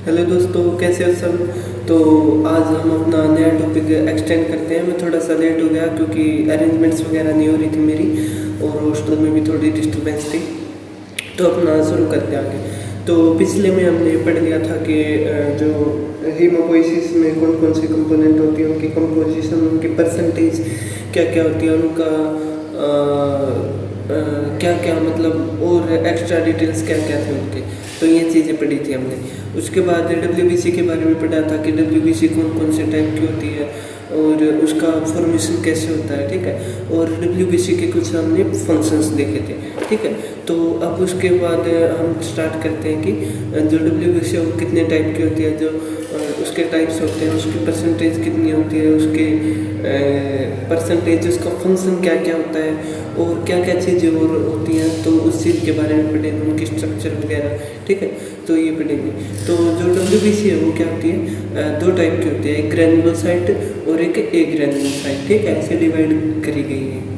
Hello दोस्तों, कैसे हो सब। तो आज हम अपना नया टॉपिक एक्सटेंड करते हैं। मैं थोड़ा सा लेट हो गया क्योंकि अरेंजमेंट्स वगैरह नहीं हो रही थी मेरी, और हॉस्टल में भी थोड़ी डिस्टर्बेंस थी। तो अपना शुरू करते हैं आगे। तो पिछले में हमने पढ़ लिया था कि जो हीमोपोइसिस में कौन कौन से कंपोनेंट होती हैं, उनकी कंपोजिशन, उनकी परसेंटेज क्या क्या होती है, उनका क्या क्या मतलब और एक्स्ट्रा डिटेल्स क्या क्या थे उनके। तो ये चीज़ें पढ़ी थी हमने। उसके बाद डब्ल्यूबीसी के बारे में पढ़ा था कि डब्ल्यूबीसी कौन कौन से टाइप की होती है और उसका फॉर्मेशन कैसे होता है, ठीक है। और डब्ल्यूबीसी के कुछ हमने फंक्शंस देखे थे, ठीक है। तो अब उसके बाद हम स्टार्ट करते हैं कि जो डब्ल्यूबीसी है वो कितने टाइप की होती है, जो उसके टाइप्स होते हैं, उसकी परसेंटेज कितनी होती है, उसके परसेंटेज, उसका फंक्शन क्या क्या होता है और क्या क्या चीज़ें और होती हैं। तो उस चीज़ के बारे में पढ़ेंगे, उनकी स्ट्रक्चर वगैरह, ठीक है। तो ये पढ़ेंगे। तो जो डब्ल्यूबीसी है वो क्या होती है, दो टाइप की होती है, एक ग्रैनुलोसाइट और एक एग्रैनुलोसाइट, ठीक है। ऐसे डिवाइड करी गई है।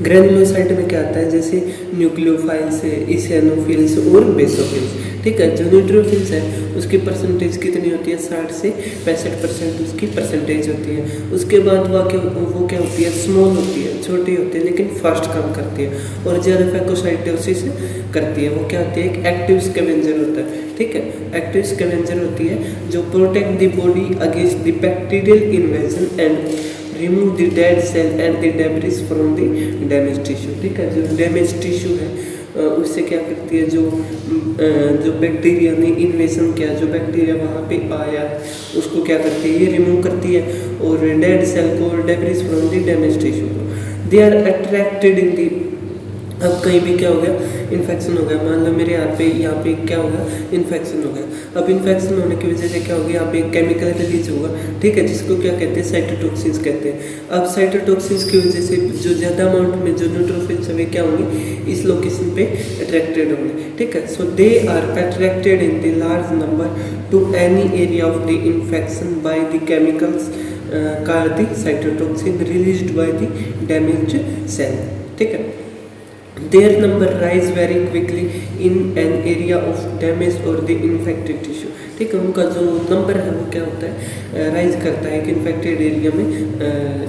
ग्रैनुलोसाइट में क्या आता है, जैसे न्यूक्लियोफाइल्स है, इसेनोफिल्स और बेसोफिल्स, ठीक है। जो न्यूट्रोफिल्स है उसकी परसेंटेज कितनी होती है, 60 से 65% उसकी परसेंटेज होती है। उसके बाद वो क्या होती है, स्मॉल होती है, छोटी होती है लेकिन फास्ट काम करती है और ज़्यादा फैगोसाइटोसिस करती है। वो क्या होती है, एक एक्टिव स्कैवेंजर होता है, ठीक है। एक्टिव स्कैवेंजर होती है जो protect the body against the bacterial invasion and remove the dead cell and the debris from the damage tissue, ठीक है। जो डैमेज टिश्यू है उससे क्या करती है, जो बैक्टीरिया ने इन्वेजन किया, जो बैक्टीरिया वहाँ पे आया उसको क्या करती है, ये रिमूव करती है, और डेड सेल को, debris from the damage tissue को दे आर अट्रैक्टेड इन दी। अब कहीं भी क्या हो गया, इन्फेक्शन हो गया, मान लो मेरे यहाँ पे क्या हो गया, इन्फेक्शन हो गया। अब इन्फेक्शन होने की वजह से क्या होगी, यहाँ पे एक केमिकल रिलीज होगा, ठीक है, जिसको क्या कहते हैं, साइटोटॉक्सिन्स कहते हैं। अब साइटोटॉक्सिन्स की वजह से जो ज़्यादा अमाउंट में जो न्यूट्रोफिल्स है वे क्या होंगे, इस लोकेशन पे अट्रैक्टेड होंगे, ठीक है। So they are attracted in the large number to any area of the infection by the chemicals called the cytotoxin released by the damaged cell, ठीक है। Their number rise very quickly in an area of damage or the infected tissue, ठीक है। उनका जो number है वो क्या होता है, राइज करता है कि इन्फेक्टेड एरिया में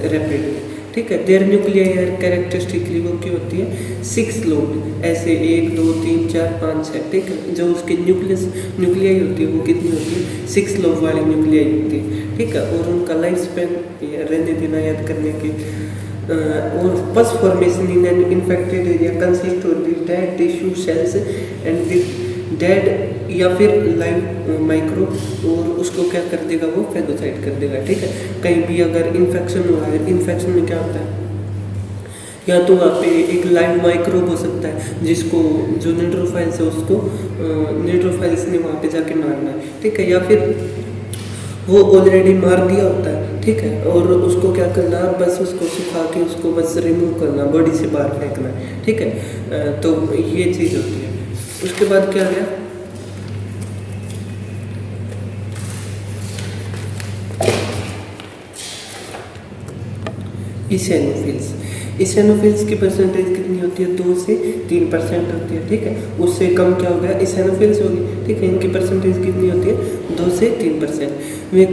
रैपिडली, ठीक है। देयर न्यूक्लियर कैरेक्टरिस्टिकली वो क्या होती है, 6 लोब, ऐसे 1 2 3 4 5 6, ठीक है। जो उसकी न्यूक्लियाई होती है वो कितनी होती है, 6 लोब वाली न्यूक्लियाई होती है, ठीक है। और उनका लाइफ स्पैन रहने देना याद करने के और pus formation in an infected area consist of the dead tissue cells and the dead या फिर लाइव माइक्रो, और उसको क्या कर देगा, वो फैगोसाइट कर देगा, ठीक है। कहीं भी अगर इन्फेक्शन हुआ है, इन्फेक्शन में क्या होता है, या तो वहाँ पे एक लाइव माइक्रोब हो सकता है जिसको जो न्यूट्रोफाइल्स है उसको न्यूट्रोफाइल्स ने वहाँ पे जाके मारना है, ठीक है। या फिर वो ऑलरेडी मार दिया होता है, ठीक है, और उसको क्या करना, बस उसको सुखा के उसको बस रिमूव करना, बॉडी से बाहर फेंकना है, ठीक है। तो ये चीज़ होती है। उसके बाद क्या गया, इसेनोफिल्स। इसेनोफिल्स की परसेंटेज कितनी होती है, 2 से 3% होती है, ठीक है। उससे कम क्या हो गया, इसेनोफिल्स होगी, ठीक है। इनकी परसेंटेज कितनी होती है, 2 से 3%। They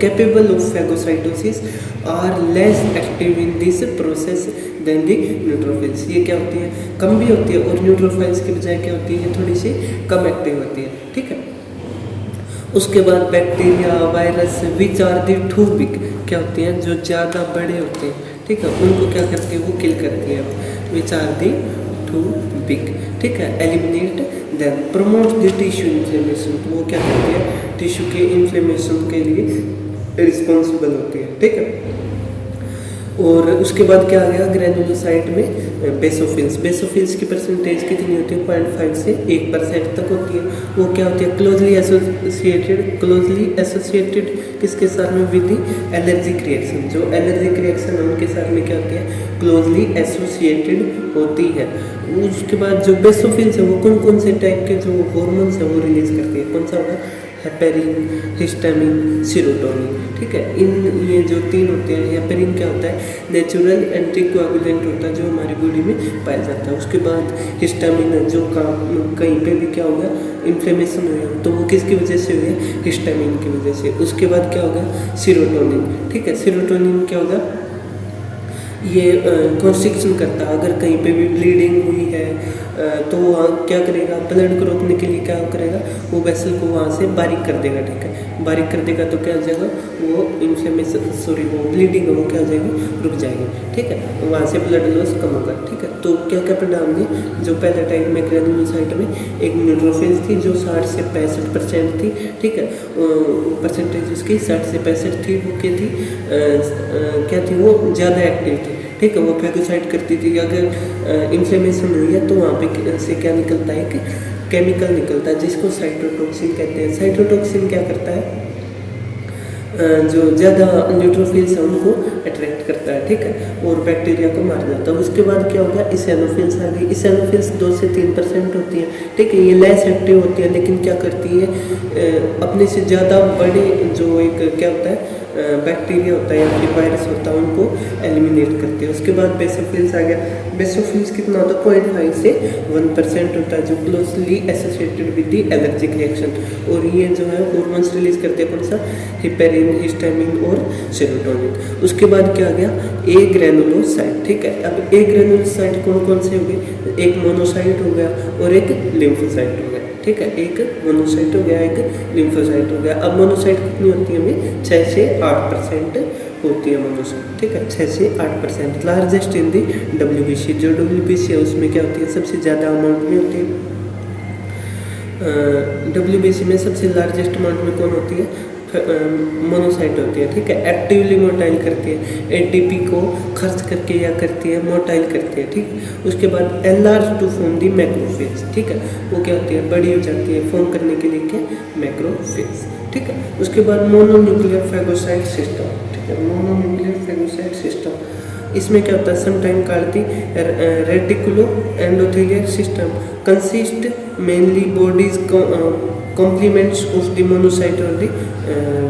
capable of phagocytosis are less active in this process than the neutrophils. ये क्या होती है, कम भी होती है, और न्यूट्रोफिल्स की बजाय क्या होती है, थोड़ी सी कम एक्टिव होती है, ठीक है। उसके बाद bacteria, virus, which are the too big, क्या होती हैं, जो ज़्यादा बड़े होते हैं, ठीक है, उनको क्या करती है, वो किल करती है। Which are the too big, ठीक है। Eliminate then promote the tissue inflammation, तो वो क्या करती है, टिश्यू के इन्फ्लेमेशन के लिए रिस्पॉन्सिबल होती है, ठीक है। और उसके बाद क्या आ गया, ग्रैनुलोसाइट में बेसोफिल्स की परसेंटेज कितनी होती है, 0.5 से 1% तक होती है। वो क्या होती है, क्लोजली एसोसिएटेड किसके साथ में, विद द एलर्जिक रिएक्शन। जो एलर्जिक रिएक्शन है उनके साथ में क्या होती है, क्लोजली एसोसिएटेड होती है। उसके बाद जो बेसोफिल्स है वो कौन कौन से टाइप के जो हॉर्मोन्स है वो रिलीज करती है, कौन सा होगा, हेपेरिन, हिस्टामिन, सीरोटोनिन। ठीक है, इन ये जो 3 होते हैं। हेपेरिन क्या होता है? नेचुरल एंटीकोएगुलेंट होता है जो हमारी बॉडी में पाया जाता है। उसके बाद हिस्टामिन है जो कहीं पे भी क्या होगा, इन्फ्लेमेशन हुई तो वो किसकी वजह से हुई है? हिस्टामिन की वजह से। उसके बाद क्या होगा? सीरोटोनिन। ठीक है, सीरोटोनिन क्या होगा? ये कॉन्स्ट्रिक्शन करता है। अगर कहीं पे भी ब्लीडिंग हुई है तो वहाँ क्या करेगा? ब्लड को रोकने के लिए क्या करेगा? वो वेसल को वहाँ से बारीक कर देगा। ठीक है, बारीक कर देगा तो क्या हो जाएगा? वो इन्फ्लेमेशन वो ब्लीडिंग है वो क्या हो जाएगी? रुक जाएगी। ठीक है, वहाँ से ब्लड लॉस कम होगा। ठीक है, तो क्या क्या पढ़ा हमने? जो पहले टाइम में ग्रेनुलोसाइट में एक न्यूट्रोफिल्स थी जो 60 से 65% थी। ठीक है, परसेंटेज उसकी 60 से 65 थी। वो क्या थी? क्या थी? वो ज़्यादा एक्टिव थी। ठीक है, वो फैगोसाइट करती थी। अगर इन्फ्लेमेशन हुई है तो वहाँ पे से क्या निकलता है कि केमिकल निकलता है जिसको साइटोटॉक्सिन कहते हैं। साइटोटॉक्सिन क्या करता है? जो ज़्यादा न्यूट्रोफिल्स हैं उनको अट्रैक्ट करता है। ठीक है, और बैक्टीरिया को मार जाता है। उसके बाद क्या होगा? इसेनोफिल्स आ गई। इसेनोफिल्स 2 से 3% होती हैं। ठीक है, ये लेस एक्टिव होती है लेकिन क्या करती है? अपने से ज़्यादा बड़े जो एक क्या होता है बैक्टीरिया होता है या फिर वायरस होता है उनको एलिमिनेट करते हैं। उसके बाद बेसोफिल्स आ गया। बेसोफिल्स कितना होता है? 0.5 से 1% होता है जो closely associated with the allergic reaction. और ये जो है हार्मोन्स रिलीज करते हैं। कौन सा? हेपेरिन, हिस्टामिन और सेरोटोनिन। उसके बाद क्या आ गया? ए ग्रेनुलोसाइट। ठीक है, अब ए ग्रेनुलोसाइट कौन कौन से हो गए? एक मोनोसाइट हो गया और एक लिम्फोसाइट हो गया। ठीक है, एक मोनोसाइट हो गया, एक लिम्फोसाइट हो गया। अब मोनोसाइट कितनी होती है हमें? 6 से 8% होती है मोनोसाइट। ठीक है, 6 से 8%। Largest in the WBC। जो WBC है उसमें क्या होती है? सबसे ज़्यादा अमाउंट में होती है। WBC में सबसे लार्जेस्ट अमाउंट में कौन होती है? मोनोसाइट होती है। ठीक है, एक्टिवली मोटाइल करती है। एटीपी को खर्च करके या करती है मोटाइल करती है। ठीक, उसके बाद enlarge to form the macrophage. ठीक है, वो क्या होती है? बड़ी हो जाती है फॉर्म करने के लिए क्या? मैक्रोफेज। ठीक है, उसके बाद मोनोन्यूक्लियर फैगोसाइट सिस्टम। ठीक है, मोनोन्यूक्लियर फैगोसाइट सिस्टम। इसमें क्या होता है? Some time called the reticulo endothelial system consist mainly bodies complements of the monocyte और द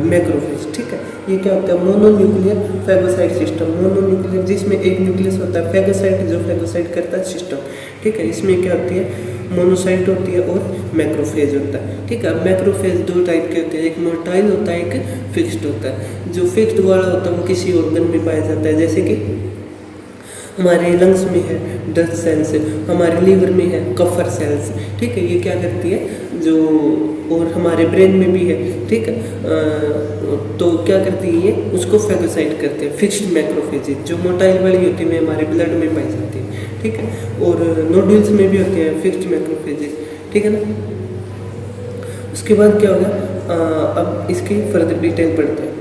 मैक्रोफेज। ठीक है, ये क्या होता है? Mononuclear phagocyte system. मोनोन्यूक्लियर जिसमें एक न्यूक्लियस होता है। फैगोसाइट जो फैगोसाइट करता है सिस्टम। ठीक है, इसमें क्या होती है? मोनोसाइट होती है और मैक्रोफेज होता है। ठीक है, मैक्रोफेज 2 टाइप के होते हैं। एक मोटाइल होता है, एक फिक्स्ड होता है। जो फिक्स्ड वाला होता है वो किसी ऑर्गन में पाया जाता है, जैसे कि हमारे लंग्स में है डस्ट सेल्स, हमारे लीवर में है कफर सेल्स। ठीक है, ये क्या करती है? जो और हमारे ब्रेन में भी है। ठीक है, तो क्या करती है? ये उसको फैगोसाइट करते हैं। फिक्स्ड मैक्रोफेज जो मोटाइल वाली होती है हमारे ब्लड में पाई जाती है। ठीक है, और नोडल्स में भी होते हैं फिक्स्ड मैक्रोफेज। ठीक है ना। उसके बाद क्या होगा? अब इसकी फर्दर डिटेल पढ़ते हैं।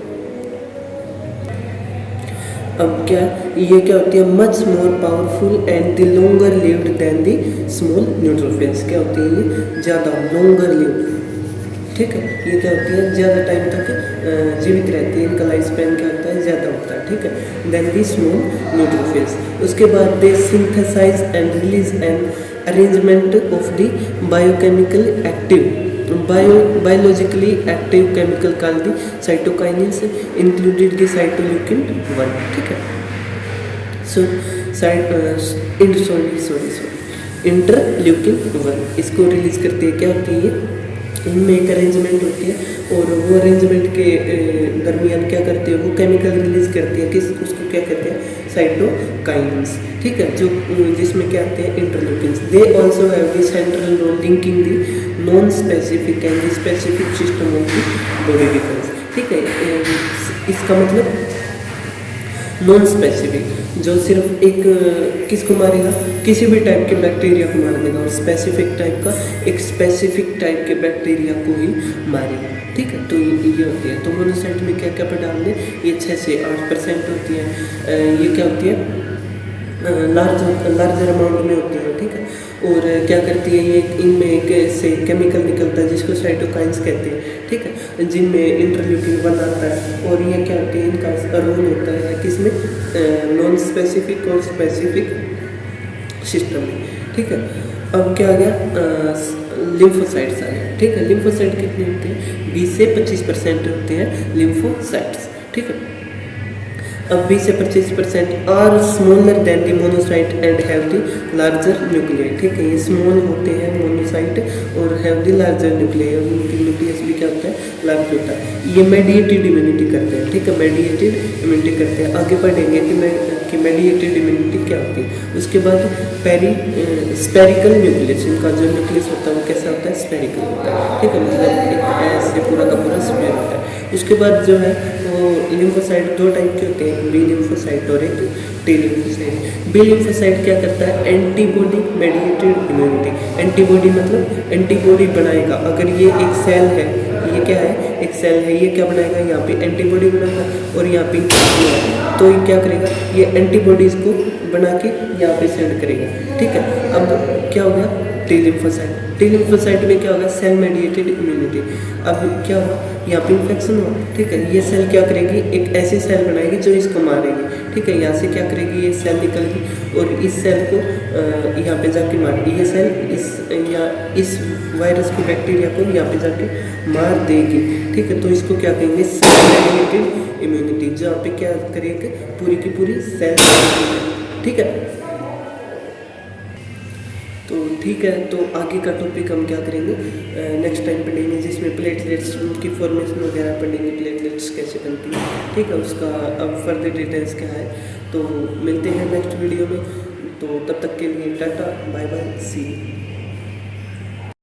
अब क्या ये क्या होती है? Much more powerful and the longer lived than the small neutrophils. क्या होती है? ये ज़्यादा लॉन्गर लिव्ड। ठीक है, ये क्या होती है? ज़्यादा टाइम तक जीवित रहती है। इनका लाइफ स्पैन क्या होता है? ज़्यादा होता है। ठीक है, देन द स्मॉल न्यूट्रोफिल्स। उसके बाद they synthesize and release an arrangement of the biochemical active biologically active chemical called the cytokinins included the cytoleukin 1. ठीक है, so इंटरल्यूकिन 1 इसको रिलीज करती है। क्या होती है? ये इनमें एक अरेंजमेंट होती है और वो अरेंजमेंट के दरमियान क्या करती है? वो केमिकल रिलीज करती है। किस उसको क्या कहते हैं? साइटोकाइन्स। ठीक है, जो जिसमें क्या आते हैं? Interleukins. They also have the central role linking the non specific and the specific system of the body defence. ठीक है, इसका मतलब नॉन स्पेसिफिक जो सिर्फ एक किसको मारेगा? किसी भी टाइप के बैक्टीरिया को मार देगा। और स्पेसिफिक टाइप का एक स्पेसिफिक टाइप के बैक्टीरिया को ही मारेगा। ठीक है, तो ये होती है। तो मोनोसाइट में क्या क्या पढ़ा हमने? ये 6 से 8% होती है। ये क्या होती है? लार्जर अमाउंट में होती है। ठीक है, और क्या करती है? ये इनमें एक से केमिकल निकलता है जिसको साइटोकाइन्स कहते हैं। ठीक है, जिनमें इंटरल्यूकिन 1 आता है। और ये क्या होती है? इनका रोल होता है किसमें? नॉन स्पेसिफिक और स्पेसिफिक सिस्टम में। ठीक है, अब क्या आ गया? लिम्फोसाइट्स आ गए। ठीक है, लिम्फोसाइट कितने होते हैं? 20 से 25% होते हैं लिम्फोसाइट्स। ठीक है, अब 20 से 25% are smaller than the monocyte and have the larger nuclei. ठीक है, ये स्मॉल होते हैं मोनोसाइट और हैव द लार्जर न्यूक्लियाई, और उनकी न्यूक्लियस भी क्या होता है? लार्ज होता है। ये मेडिएटेड इम्यूनिटी करते हैं। ठीक है, मेडिएटेड इम्यूनिटी करते हैं। आगे पढ़ेंगे कि मेडिएटेड इम्यूनिटी क्या होती है। उसके बाद स्पेरिकल न्यूक्लियस, इनका जो न्यूक्लियस होता है वो कैसा होता है? स्पेरिकल होता है। ठीक है, मतलब एक ऐसे पूरा का पूरा स्पेयर होता है। उसके बाद जो है वो लिम्फोसाइट दो टाइप के होते हैं, बी लिम्फोसाइट और एक टी लिम्फोसाइट। बी लिम्फोसाइट क्या करता है? Antibody mediated immunity. एंटीबॉडी मतलब एंटीबॉडी बनाएगा। अगर ये एक सेल है, ये क्या है? एक सेल है, ये क्या बनाएगा? यहाँ पे एंटीबॉडी बनाएगा और यहाँ पे तो ये क्या करेगा? ये एंटीबॉडीज को बना के यहाँ पे सेंड करेगा। ठीक है, अब क्या हो गया? T lymphocyte. टी लिम्फोसाइट में क्या होगा? Cell mediated immunity. अब क्या हुआ? यहाँ पे इन्फेक्शन हुआ। ठीक है, ये सेल क्या करेगी? एक ऐसी सेल बनाएगी जो इसको मारेगी। ठीक है, यहाँ से क्या करेगी? ये सेल निकलेगी और इस सेल को यहाँ पे जाके मारेगी। ये सेल इस वायरस को, बैक्टीरिया को यहाँ पे जाके मार देगी। ठीक है, तो इसको क्या कहेंगे? सेल मेडिएटेड इम्यूनिटी, जहाँ पे क्या करेगी? पूरी की पूरी सेल। ठीक है, तो ठीक है, तो आगे का टॉपिक हम क्या करेंगे? नेक्स्ट टाइम पढ़ेंगे, जिसमें प्लेटलेट्स की फॉर्मेशन वगैरह पढ़ेंगे, प्लेटलेट्स कैसे बनती है। ठीक है, उसका अब फर्दर डिटेल्स क्या है। तो मिलते हैं नेक्स्ट वीडियो में। तो तब तक के लिए ta ta, bye bye, see you.